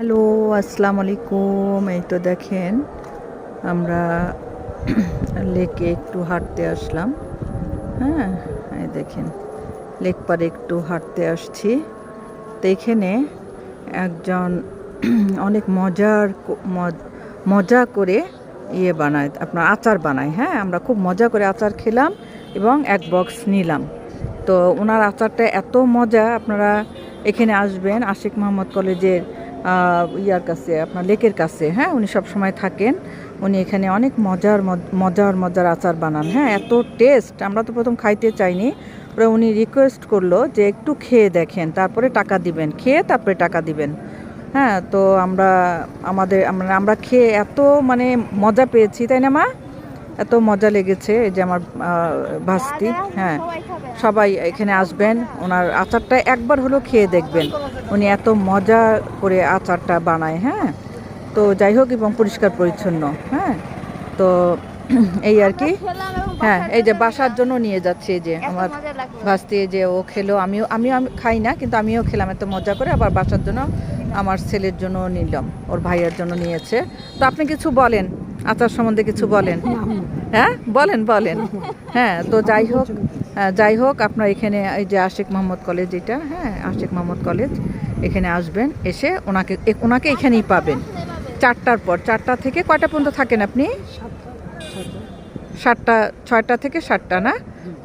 Hello, আসসালামু আলাইকুম। এই তো দেখেন আমরা লেকে একটু হাঁটতে আসলাম। হ্যাঁ, এই দেখেন লেক পাড়ে একটু হাঁটতে আসছি। তো এখানে একজন অনেক মজা করে বানায়, আপনার আচার বানায়। হ্যাঁ, আমরা খুব মজা করে আচার খেলাম এবং এক বক্স নিলাম। তো ওনার আচারটা এত মজা, আপনারা এখানে আসবেন আশিক মোহাম্মদ কলেজের ইয়ার কাছে, আপনার লেকের কাছে। হ্যাঁ, উনি সব সময় থাকেন। উনি এখানে অনেক মজার আচার বানান। হ্যাঁ, এত টেস্ট, আমরা তো প্রথম খাইতে চাইনি। পরে উনি রিকোয়েস্ট করলো যে একটু খেয়ে দেখেন, তারপরে টাকা দিবেন, খেয়ে তারপরে টাকা দিবেন। হ্যাঁ, তো আমরা খেয়ে এত মানে মজা পেয়েছি, তাই না মা? এত মজা লেগেছে। এই যে আমার ভাস্তি। হ্যাঁ, সবাই এখানে আসবেন, ওনার আচারটা একবার হলেও খেয়ে দেখবেন। উনি এত মজা করে আচারটা বানায়। হ্যাঁ, তো যাই হোক, এবং পরিষ্কার পরিচ্ছন্ন। হ্যাঁ, তো এই আর কি। হ্যাঁ, এই যে বাসার জন্য নিয়ে যাচ্ছে, এই যে আমার ভাস্তি, যে ও খেলো, আমিও আমি খাই না, কিন্তু আমিও খেলাম এত মজা করে। আবার বাসার জন্য আমার ছেলের জন্য নিলাম, ওর ভাইয়ের জন্য নিয়েছে। তো আপনি কিছু বলেন, আচার সম্বন্ধে কিছু বলেন। হ্যাঁ, বলেন। হ্যাঁ, তো যাই হোক আপনার এখানে এই যে আশিক মোহাম্মদ কলেজ, এটা হ্যাঁ আশিক মোহাম্মদ কলেজ, এখানে আসবেন, এসে ওনাকে এখানেই পাবেন। 4টার পর, 4টা থেকে কয়টা পর্যন্ত থাকেন আপনি? 7টা, 6টা থেকে 7টা না,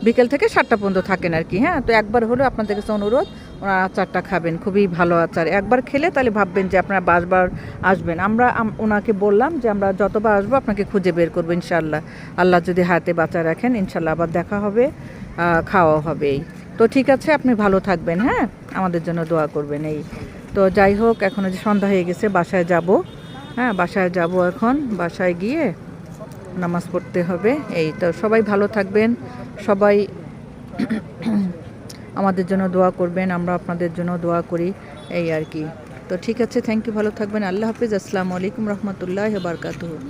বিকেল থেকে 7টা পর্যন্ত থাকেন আর কি। হ্যাঁ, তো একবার হলেও আপনাদের কাছে অনুরোধ, ওনার আচারটা খাবেন, খুবই ভালো আচার। একবার খেলে তাহলে ভাববেন যে আপনারা বারবার আসবেন। ওনাকে বললাম যে আমরা যতবার আসবো আপনাকে খুঁজে বের করবো ইনশাল্লাহ। আল্লাহ যদি হাতে বাঁচা রাখেন, ইনশাল্লাহ আবার দেখা হবে, খাওয়া হবে। এই তো ঠিক আছে, আপনি ভালো থাকবেন। হ্যাঁ, আমাদের জন্য দোয়া করবেন। এই তো যাই হোক, এখন যে সন্ধ্যা হয়ে গেছে, বাসায় যাব। হ্যাঁ, বাসায় যাব, এখন বাসায় গিয়ে নামাজ পড়তে হবে। এই তো, সবাই ভালো থাকবেন, সবাই আমাদের জন্য দোয়া করবেন, আমরা আপনাদের জন্য দোয়া করি, এই আর কি। তো ঠিক আছে, থ্যাংক ইউ, ভালো থাকবেন, আল্লাহ হাফিজ, আসসালামু আলাইকুম রহমতুল্লাহ বারকাতুহু।